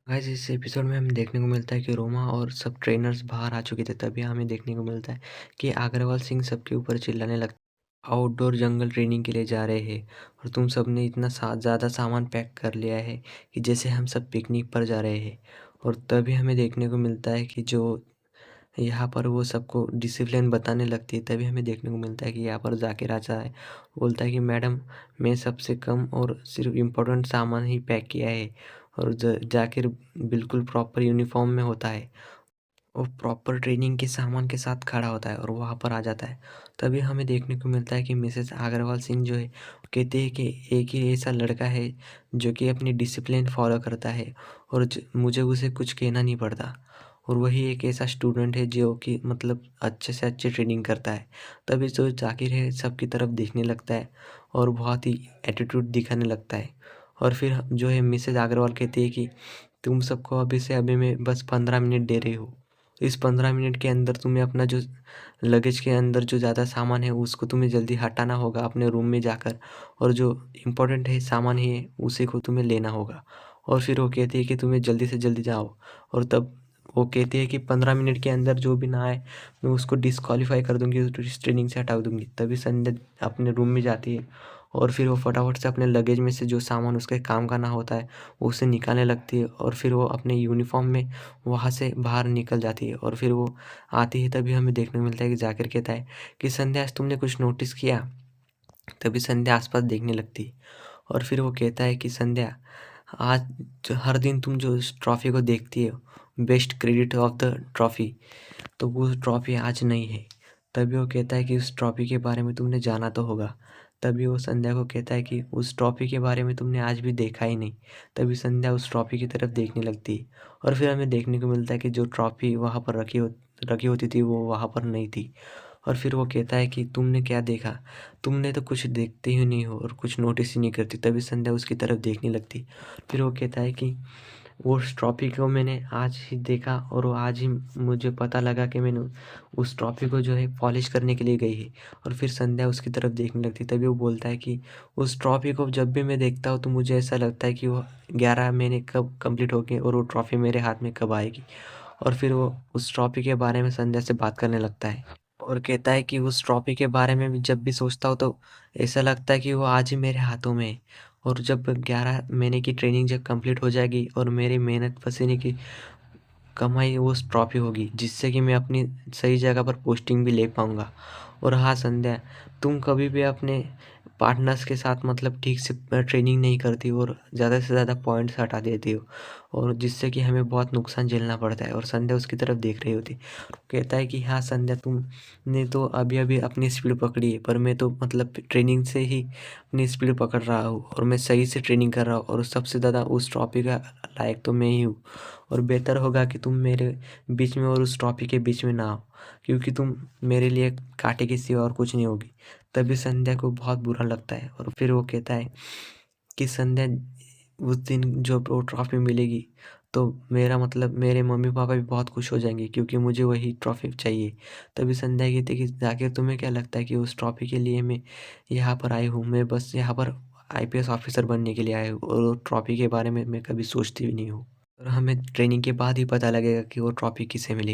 Guys इस episode में हमें देखने को मिलता है कि रोमा और सब ट्रेनर्स बाहर आ चुके थे। तभी हमें देखने को मिलता है कि अग्रवाल सिंह सबके ऊपर चिल्लाने लगता है, आउटडोर जंगल ट्रेनिंग के लिए जा रहे हैं और तुम सब ने इतना ज़्यादा सामान पैक कर लिया है कि जैसे हम सब पिकनिक पर जा रहे हैं। और तभी हमें देखने को मिलता है कि जो यहाँ पर वो सबको डिसिप्लिन बताने लगती है। तभी हमें देखने को मिलता है कि यहाँ पर जाकिर आता है, बोलता है कि मैडम मैं सबसे कम और सिर्फ इम्पोर्टेंट सामान ही पैक किया है। और जाकिर बिल्कुल प्रॉपर यूनिफॉर्म में होता है और प्रॉपर ट्रेनिंग के सामान के साथ खड़ा होता है और वहाँ पर आ जाता है। तभी हमें देखने को मिलता है कि मिसेस अग्रवाल सिंह जो है वो कहते हैं कि एक ही ऐसा लड़का है जो कि अपनी डिसिप्लिन फॉलो करता है और मुझे उसे कुछ कहना नहीं पड़ता। और वही एक ऐसा स्टूडेंट है जो कि मतलब अच्छे से अच्छी ट्रेनिंग करता है। तभी जो जाकिर है सबकी तरफ देखने लगता है और बहुत ही एटीट्यूड दिखाने लगता है। और फिर जो है मिसेस अग्रवाल कहती है कि तुम सबको अभी से अभी मैं बस 15 मिनट दे रही हूँ। इस 15 मिनट के अंदर तुम्हें अपना जो लगेज के अंदर जो ज़्यादा सामान है उसको तुम्हें जल्दी हटाना होगा अपने रूम में जाकर। और जो इम्पोर्टेंट है सामान है उसी को तुम्हें लेना होगा। और फिर वो कहती है कि तुम्हें जल्दी से जल्दी जाओ। और तब वो कहती है कि 15 मिनट के अंदर जो भी ना आए मैं उसको डिस्क्वालीफाई कर दूंगी, उस ट्रेनिंग से हटा दूंगी। तभी संध्या अपने रूम में जाती है और फिर वो फटाफट से अपने लगेज में से जो सामान उसके काम का ना होता है वो उसे निकालने लगती है। और फिर वो अपने यूनिफॉर्म में वहाँ से बाहर निकल जाती है। और फिर वो आती है तभी हमें देखने को मिलता है कि जाकिर कहता है कि संध्या आज तुमने कुछ नोटिस किया। तभी संध्या आसपास देखने लगती है और फिर वो कहता है कि संध्या आज हर दिन तुम जो इस ट्रॉफी को देखती हो, best credit of the trophy, तो वो ट्रॉफी आज नहीं है। तभी वो कहता है कि उस ट्रॉफी के बारे में तुमने जाना तो होगा। तभी वो संध्या को कहता है कि उस ट्रॉफी के बारे में तुमने आज भी देखा ही नहीं। तभी संध्या उस ट्रॉफी की तरफ देखने लगती है और फिर हमें देखने को मिलता है कि जो ट्रॉफी वहाँ पर रखी होती थी वो वहाँ पर नहीं थी। और फिर वो कहता है कि तुमने क्या देखा, तुमने तो कुछ देखते ही नहीं हो और कुछ नोटिस ही नहीं करती। तभी संध्या उसकी तरफ देखने लगती। फिर वो कहता है कि वो उस ट्रॉफ़ी को मैंने आज ही देखा और वो आज ही मुझे पता लगा कि मैंने उस ट्रॉफ़ी को जो है पॉलिश करने के लिए गई है। और फिर संध्या उसकी तरफ देखने लगती है। तभी वो बोलता है कि उस ट्रॉफ़ी को जब भी मैं देखता हूँ तो मुझे ऐसा लगता है कि वो 11 महीने कब कंप्लीट होंगे और वो ट्रॉफ़ी मेरे हाथ में कब आएगी। और फिर वो उस ट्रॉफ़ी के बारे में संध्या से बात करने लगता है और कहता है कि उस ट्रॉफ़ी के बारे में भी जब भी सोचता हूँ तो ऐसा लगता है कि वो आज ही मेरे हाथों में है। और जब 11 महीने की ट्रेनिंग जब कंप्लीट हो जाएगी और मेरी मेहनत पसीने की कमाई वो ट्रॉफ़ी होगी जिससे कि मैं अपनी सही जगह पर पोस्टिंग भी ले पाऊँगा। और हाँ संध्या, तुम कभी भी अपने पार्टनर्स के साथ मतलब ठीक से ट्रेनिंग नहीं करती और ज़्यादा से ज़्यादा पॉइंट्स हटा देती हो और जिससे कि हमें बहुत नुकसान झेलना पड़ता है। और संध्या उसकी तरफ देख रही होती, कहता है कि हाँ संध्या, तुमने तो अभी अभी अपनी स्पीड पकड़ी है पर मैं तो मतलब ट्रेनिंग से ही अपनी स्पीड पकड़ रहा हूँ और मैं सही से ट्रेनिंग कर रहा हूँ और सबसे ज़्यादा उस ट्रॉफी का लायक तो मैं ही हूँ। और बेहतर होगा कि तुम मेरे बीच में और उस ट्रॉफी के बीच में ना आओ, क्योंकि तुम मेरे लिए कांटे के सिवा और कुछ नहीं होगी। तभी संध्या को बहुत बुरा लगता है और फिर वो कहता है कि संध्या, उस दिन जो वो ट्रॉफी मिलेगी तो मेरा मतलब मेरे मम्मी पापा भी बहुत खुश हो जाएंगे क्योंकि मुझे वही ट्रॉफी चाहिए। तभी संध्या कहती है कि जाकिर तुम्हें क्या लगता है कि उस ट्रॉफी के लिए मैं यहाँ पर आई हूँ, मैं बस यहाँ पर आईपीएस ऑफिसर बनने के लिए आई हूँ और वो ट्रॉफी के बारे में मैं कभी सोचती भी नहीं हूँ। और हमें ट्रेनिंग के बाद ही पता लगेगा कि वो ट्रॉफी किसे मिलेगी।